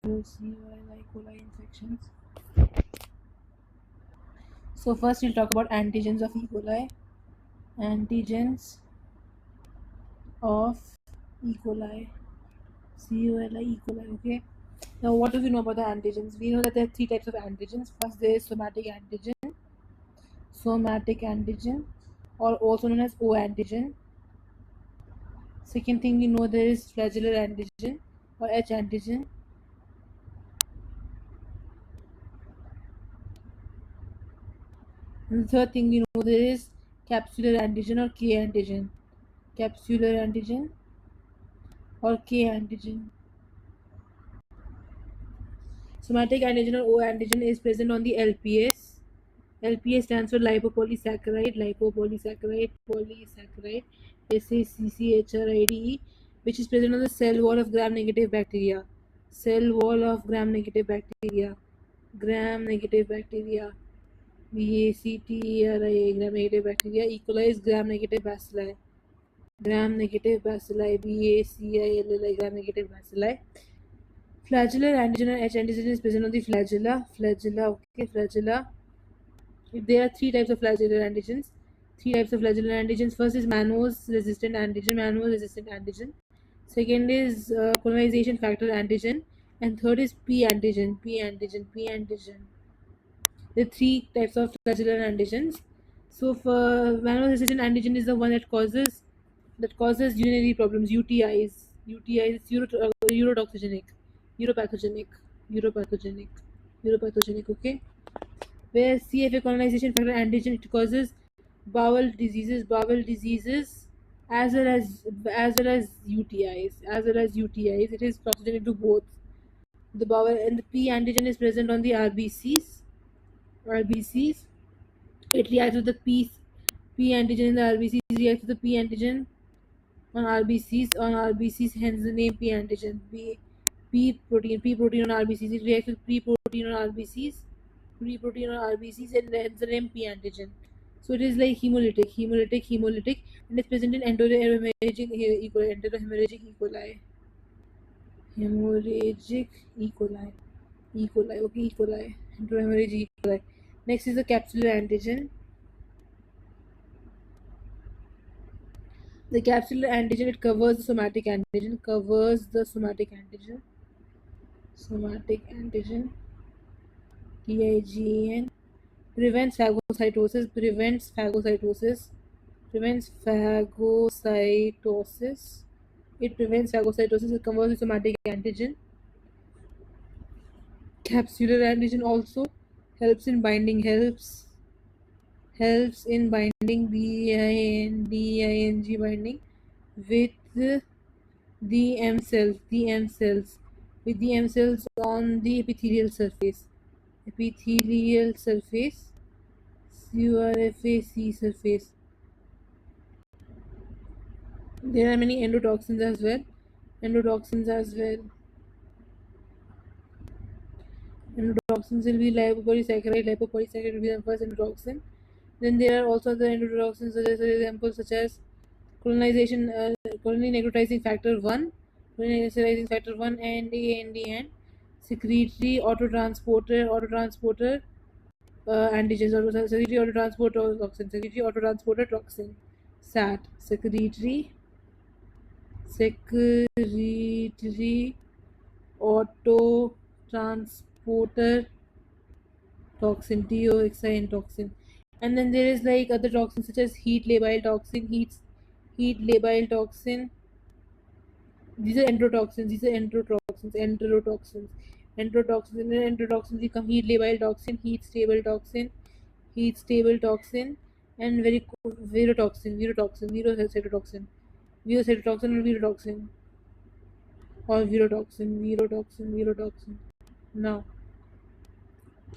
E. coli infections. So first we'll talk about antigens of E. coli. Antigens of E. coli. Coli, E. coli. Okay. Now, what do we know about the antigens? We know that there are three types of antigens. First, there is somatic antigen, or also known as O antigen. Second thing we know, there is flagellar antigen or H antigen. And the third thing we know, there is capsular antigen or K antigen. Capsular antigen or K antigen. Somatic antigen or O antigen is present on the LPS. LPS stands for lipopolysaccharide, SACCHRIDE, which is present on the cell wall of gram-negative bacteria. Cell wall of gram-negative bacteria. Gram-negative bacteria. BACTERIA, gram-negative bacteria. E. coli is gram-negative bacilli. Gram-negative bacilli, BACILLI, gram-negative bacilli. Flagellar antigen or H antigen is present on the flagella. Flagella. There are three types of flagellar antigens. First is mannose resistant antigen. Second is colonization factor antigen, and third is P antigen. There are three types of flagellar antigens. So, for mannose resistant antigen is the one that causes urinary problems, UTIs. UTIs is urotoxigenic, uropathogenic. Okay. Where CFA colonization factor antigen, it causes bowel diseases, as well as UTIs. It is toxigenic to both the bowel, and the P antigen is present on the RBCs. It reacts with the P antigen in the RBCs, reacts with the P antigen on RBCs, hence the name P antigen. P protein on RBCs. It reacts with P protein on RBCs, and hence the name P antigen. So it is like hemolytic, and it's present in enterohemorrhagic E. coli. Enterohemorrhagic E. coli. Next is the capsular antigen. The capsular antigen, it covers the somatic antigen. TIGN. Prevents phagocytosis. It prevents phagocytosis. It covers the somatic antigen. Capsular antigen also helps in binding. Binding with the M cells. With the M cells on the epithelial surface. CURFAC surface. There are many endotoxins as well. Endotoxins will be lipopolysaccharide. Will be the first endotoxin. Then there are also the endotoxins, such as colonization, colony necrotizing factor 1, and secretory autotransporter antigens, or secretory autotransporter toxin, SAT, secretory autotransporter toxin, toxin. And then there is like other toxins such as heat labile toxin. These are enterotoxins. Enterotoxins become heat labile toxin, heat stable toxin, and virotoxin, virotoxin. Now,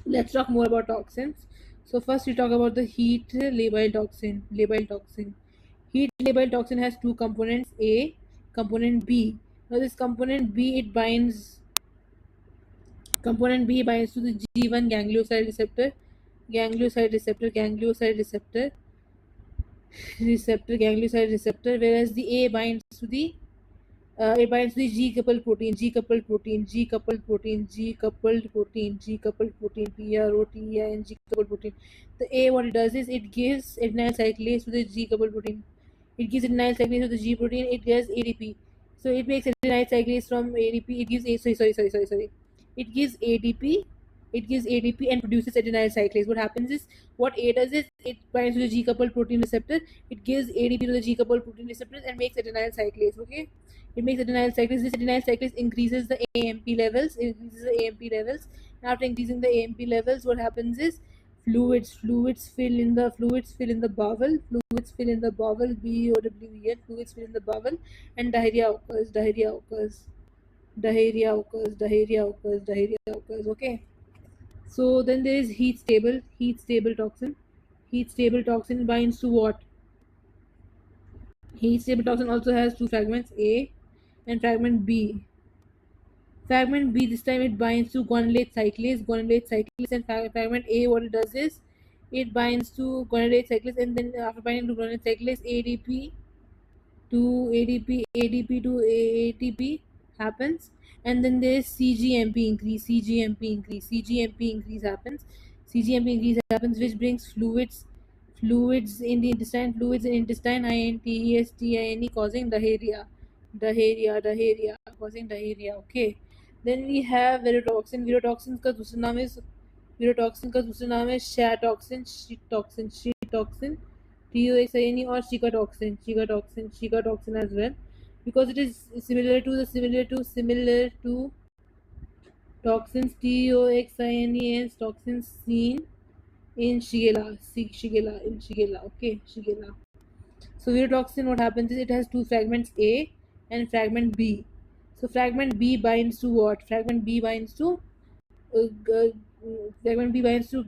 let's talk more about toxins. So first we talk about the heat labile toxin. Heat labile toxin has two components, A, component B. Now this component B binds to the G1 ganglioside receptor, whereas the A binds to the It binds to the G-coupled protein, G-coupled protein, G-coupled protein, G-coupled protein, G-coupled protein, PROTEIN, G-coupled protein. The A, what it does is it gives adenyl cyclase to the G-coupled protein. It gives adenyl cyclase to the G protein. It gives ADP. So it makes adenyl cyclase from ADP. It gives sorry. It gives ADP. It gives ADP and produces adenyl cyclase. What happens is, what A does is it binds to the G-coupled protein receptor. It gives ADP to the G-coupled protein receptors and makes adenyl cyclase. Okay, it makes adenyl cyclase. This adenyl cyclase increases the AMP levels. It increases the AMP levels. And after increasing the AMP levels, what happens is fluids fill in the bowel. Fluids fill in the bowel. BOWEL. Fluids fill in the bowel, and diarrhea occurs. Diarrhea occurs. Diarrhea occurs. Diarrhea occurs. Diarrhea occurs. Okay. So then there is heat stable toxin. Heat stable toxin binds to what? Heat stable toxin also has two fragments, A and fragment B. Fragment B, this time it binds to guanylate cyclase, and fragment A, what it does is it binds to guanylate cyclase, and then after binding to guanylate cyclase, ADP to ATP happens, and then there is CGMP increase, CGMP increase happens, which brings fluids in the intestine, INTESTINE, causing causing diarrhea. Okay, then we have virotoxin. Virotoxin का दूसरा नाम है shatoxin, shetoxin, TOXINE, or shikatoxin as well, because it is similar to toxins TOXINE and toxins seen in Shigella. Okay, Shigella. So virotoxin, what happens is it has two fragments, A and fragment B. So fragment B binds to what? Fragment B binds to glycerotriacyl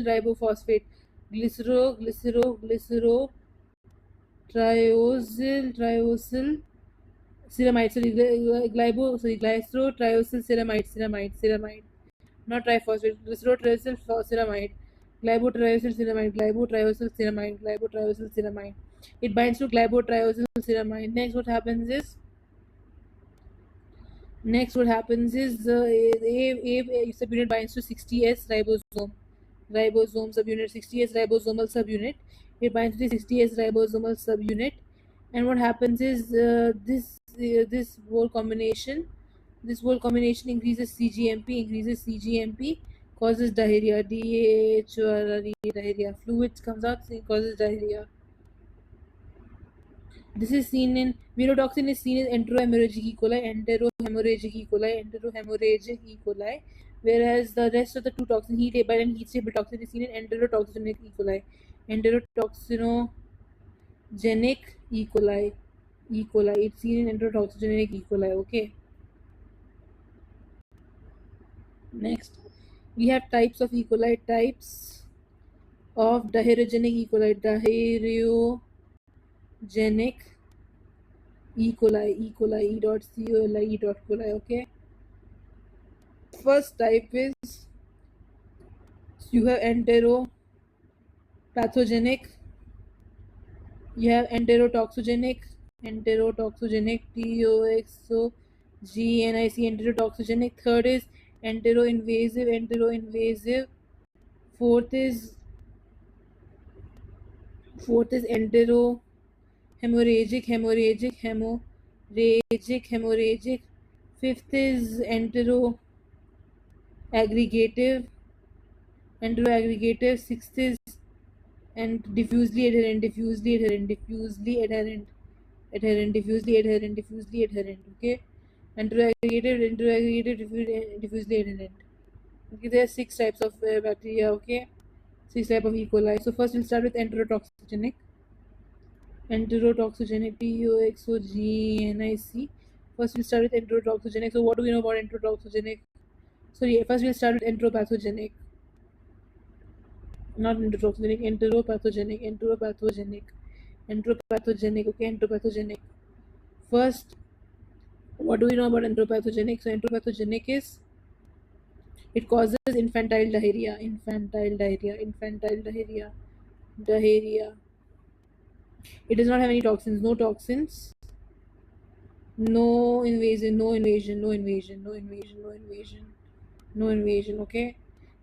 ribophosphate. Glycerotriacyl ceramide. Glycerotriacyl ceramide. Not triphosphate. Glycerotriacyl glybotriacyl ceramide. It binds to glybotriacyl ceramide. Next, what happens is A subunit binds to 60S ribosome subunit, 60S ribosomal subunit. It binds to the 60S ribosomal subunit, and what happens is this whole combination increases CGMP, causes diarrhea, diarrhea. Fluids comes out, causes diarrhea. This is seen in virotoxin is seen in enterohemorrhagic E. coli, whereas the rest of the two toxins, heat stable and heat stable toxin, is seen in enterotoxigenic E. coli. Enterotoxinogenic E. coli. It's seen in enterotoxigenic E. coli. Okay. Next, we have types of E. coli. Types of diarrheogenic E. coli. Diarrheogenic E. coli, E.coli. Okay. First type is you have enteropathogenic, you have enterotoxigenic, TOXOGNIC, enterotoxigenic. Third is enteroinvasive. Fourth is enterohemorrhagic, hemorrhagic. Fifth is enteroaggregative. Sixth is and diffusely adherent. Okay, enteroaggregative, diffusely adherent. Okay, there are 6 types of bacteria. Okay, 6 types of E. coli. So first we'll start with enterotoxigenic. TOXOGNIC. First we'll start with enterotoxigenic. So what do we know about enterotoxigenic? First we'll start with enteropathogenic. Not enterotoxigenic, enteropathogenic. Okay, enteropathogenic. First, what do we know about enteropathogenic? So enteropathogenic is it causes infantile diarrhea. It does not have any toxins, no toxins. No invasion, no invasion, no invasion, no invasion, no invasion, no invasion. Okay.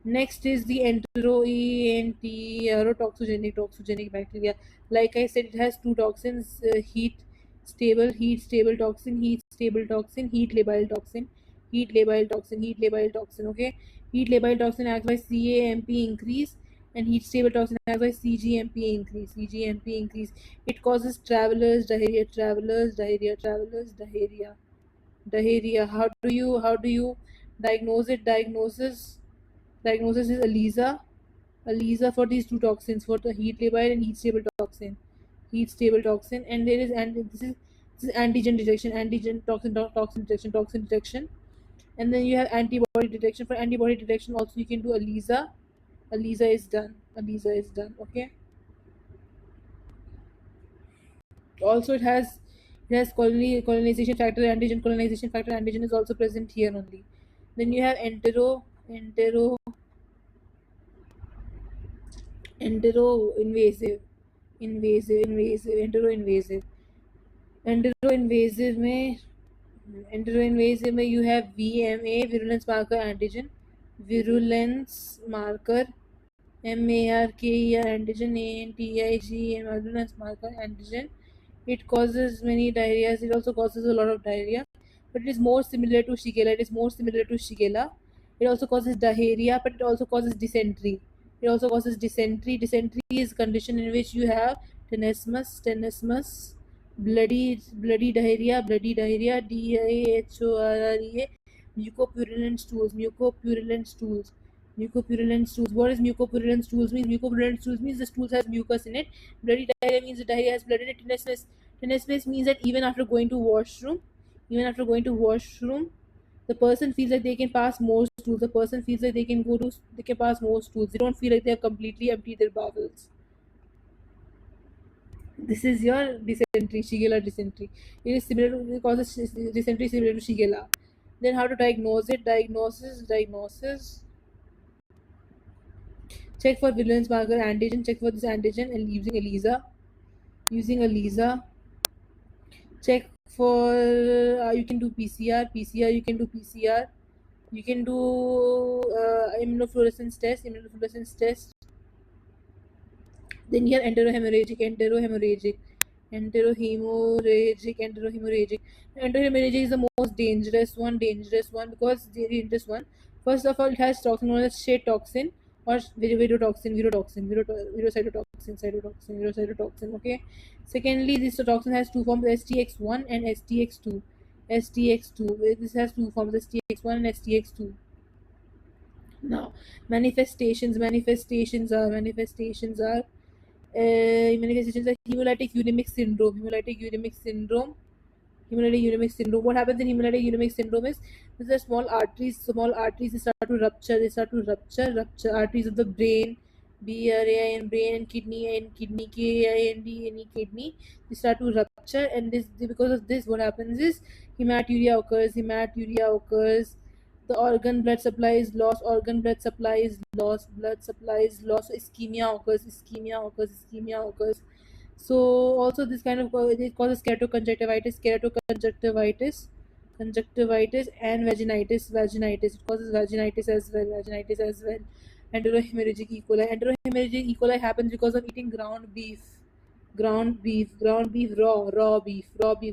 Next is the enterotoxogenic bacteria. Like I said, it has two toxins: heat stable toxin, heat stable toxin, heat labile toxin, heat labile toxin, heat labile toxin. Okay, heat labile toxin acts by CAMP increase, and heat stable toxin acts by CGMP increase. CGMP increase. It causes travelers diarrhea, travelers diarrhea, travelers diarrhea, diarrhea. How do you diagnose it? Diagnosis is ELISA. ELISA for these two toxins, for the heat labile and heat stable toxin. Heat stable toxin, and there is and this is antigen detection, antigen toxin detection, and then you have antibody detection. For antibody detection, also you can do ELISA. ELISA is done. ELISA is done. Okay. Also, it has colonization factor, antigen colonization factor. Antigen is also present here only. Then you have entero invasive enteroinvasive में enteroinvasive में you have VMA, virulence marker antigen, virulence marker MARKE antigen, ANTIGM virulence marker antigen. It causes many diarrheas. It also causes a lot of diarrhea, but it is more similar to Shigella. It is more similar to Shigella. It also causes diarrhea, but it also causes dysentery. It also causes dysentery. Dysentery is a condition in which you have tenesmus, bloody diarrhea, DIHORREA, mucopurulent stools. Mucopurulent stools. What is mucopurulent stools means? Mucopurulent stools means the stools has mucus in it. Bloody diarrhea means the diarrhea has blood in it. Tenesmus means that even after going to washroom, the person feels like they can pass more stools. The person feels like they can pass more stools. They don't feel like they have completely emptied their bowels. This is your dysentery, Shigella dysentery. It is similar to, it causes dysentery similar to Shigella. Then how to diagnose it? Diagnosis. Check for virulence marker antigen. Check for this antigen and using ELISA. Check for you can do PCR. You can do PCR. You can do immunofluorescence test. Then you have enterohemorrhagic. Enterohemorrhagic is the most dangerous one because first of all, it has toxin known as shade toxin or virocytotoxin. Okay. Secondly, this toxin has two forms: STX1 and STX2. This has two forms: STX1 and STX2. Now, manifestations are hemolytic uremic syndrome. What happens in hemolytic uremic syndrome is there's small arteries they start to rupture. Arteries of the brain, BRAIN, brain, and kidney, kidney, they start to rupture, and because of this, what happens is hematuria occurs. The blood supply is lost. Ischemia occurs. So also this kind of it causes conjunctivitis and vaginitis. It causes vaginitis as well. Enterohemorrhagic E. coli happens because of eating ground beef raw beef.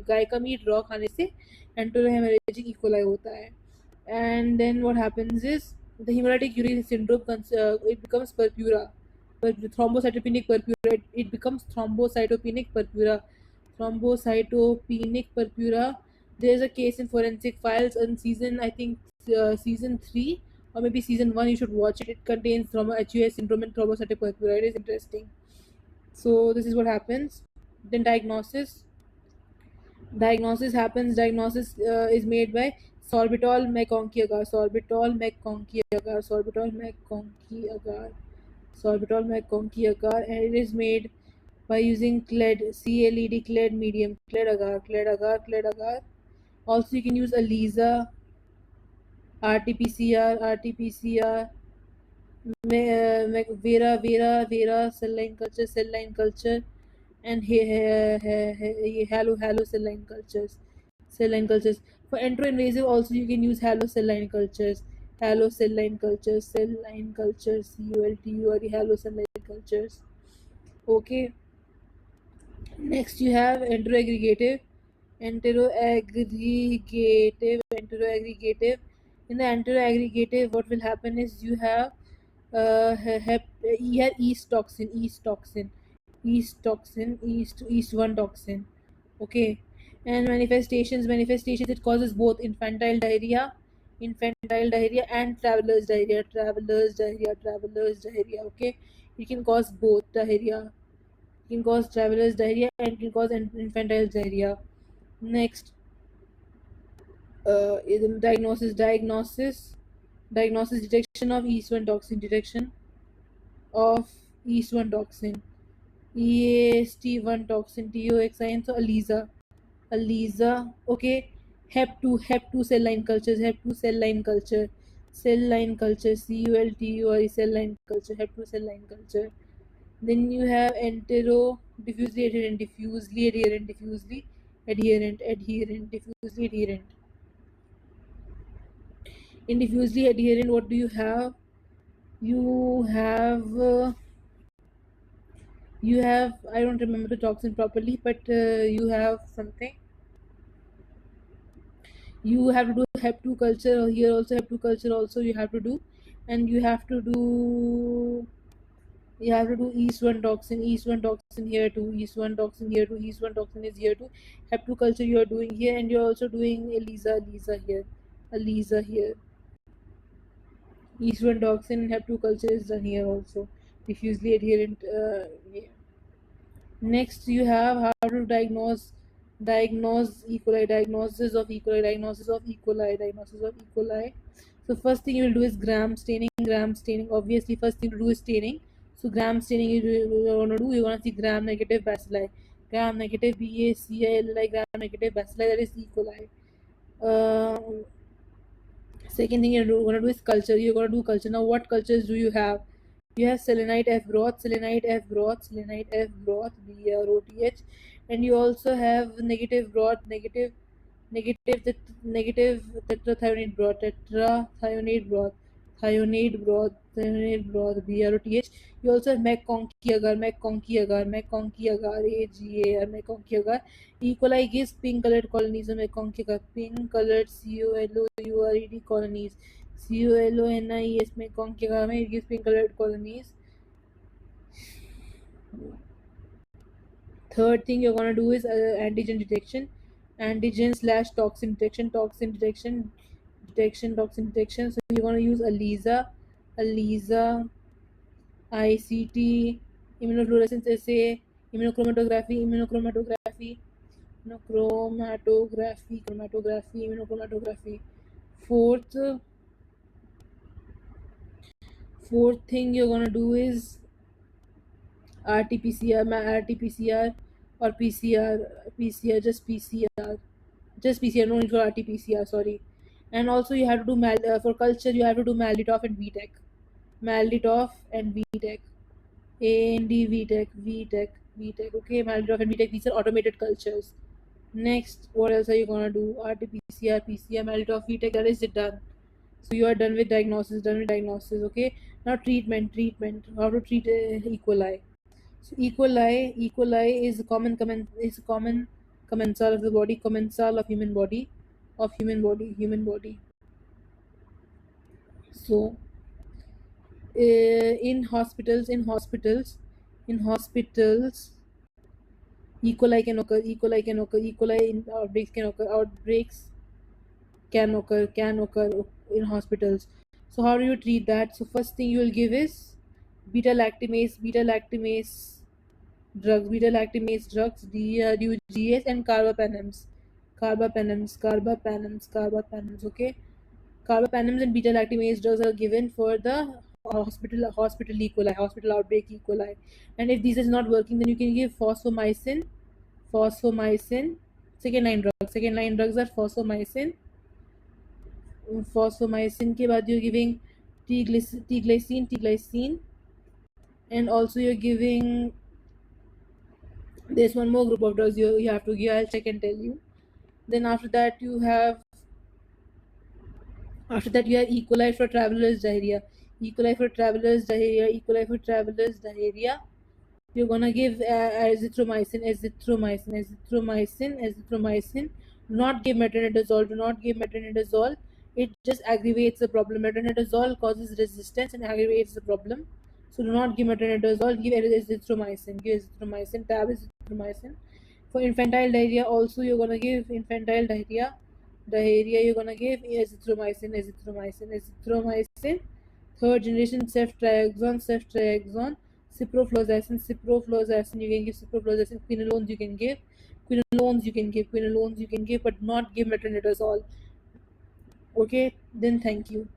गाय का meet raw खाने से enterohemorrhagic E. coli होता है. And then what happens is the hemolytic urine syndrome it becomes purpura. Thrombocytopenic purpura. It becomes thrombocytopenic purpura. There is a case in forensic files in season 3 or maybe season 1. You should watch it. It contains HUS syndrome and thrombocytic purpura. It is interesting. So this is what happens. Then diagnosis is made by sorbitol McConkey agar, and it is made by using CLED medium, CLED agar. Also you can use ELISA, RT-PCR, Vera cell line culture, and halo cell line cultures. cell line cultures. For enteroinvasive also you can use halo cell line cultures, halo cell line cultures, cell line cultures, CULTU or the halo cell line cultures. Okay. Next you have enteroaggregative. In the enteroaggregative, what will happen is you have yeast toxin, yeast 1 toxin. Okay. And manifestations, it causes both infantile diarrhea and traveler's diarrhea. Okay. It can cause both diarrhea, can cause traveler's diarrhea and can cause infantile diarrhea. Next, is diagnosis, detection of yeast-1 toxin, EAST1 toxin, TOXI, so ELISA, okay. Hep2 cell line culture, CULTU or cell line culture, hep2 cell line culture. Then you have diffusely adherent. In diffusely adherent, what do you have? You have I don't remember the toxin properly, but you have something. You have to do hep2 culture here also. Hep2 culture also you have to do, and you have to do yeast-1 toxin here too, yeast-1 toxin is here too. Hep2 culture you are doing here, and you're also doing ELISA here. Yeast-1 toxin and Hep2 culture is done here also. Diffusely adherent. Yeah. Next, you have how to diagnose E. coli, diagnosis of E. coli. So first thing you will do is gram staining. Obviously, first thing to do is staining. So gram staining you're gonna do. You're gonna see gram negative bacilli, BACILI, gram negative bacilli, that is E. coli. Second thing you're gonna do is culture. You're gonna do culture. Now, what cultures do you have? You have selenite F broth, BROTH, and you also have negative broth, negative thionate broth, BROTH. You also have McConkey agar, AGAR, McConkey agar. E. coli gives pink colored colonies of McConkey agar, pink colored COLOURED colonies. COLONIES McConkey agar, it gives pink colored colonies. Third thing you're gonna do is antigen detection, antigen/toxin detection, So you're gonna use ELISA, ICT, immunofluorescence assay, immunochromatography, immunochromatography. Fourth thing you're gonna do is RT-PCR or PCR, just PCR, no need for RT-PCR, sorry. And also you have to do for culture you have to do Malditoff and VTech, AND VTech, okay. Malditoff and VTech, these are automated cultures. Next, what else are you gonna do? RT-PCR, PCR, Malditoff, VTech, that is it, done. So you are done with diagnosis, okay. Now treatment, how to treat E. coli. So E. coli is a common commensal of the body, commensal of human body, So in hospitals, E. coli can occur, E. coli in outbreaks can occur in hospitals. So how do you treat that? So first thing you will give is beta lactamase drugs, DUGS and carbapenems, okay. Carbapenems and beta lactamase drugs are given for the hospital E. coli, hospital outbreak E. coli. And if this is not working, then you can give fosfomycin. Second line drugs are fosfomycin. के बाद you're giving T-glycine, and also you're giving, there's one more group of drugs you have to give. I'll check and tell you. Then after that you have E. coli for travelers diarrhea. E. coli for travelers diarrhea. E. coli for travelers diarrhea. You're gonna give azithromycin. Do not give metronidazole. Do not give metronidazole. It just aggravates the problem. Metronidazole causes resistance and aggravates the problem. So do not give metronidazole. Give azithromycin. Give azithromycin. Tab azithromycin. For infantile diarrhea, also you're gonna give infantile diarrhea. You're gonna give azithromycin. Third generation ceftriaxone. Ciprofloxacin, you can give ciprofloxacin. Quinolones you can give, but not give metronidazole. Okay, then thank you.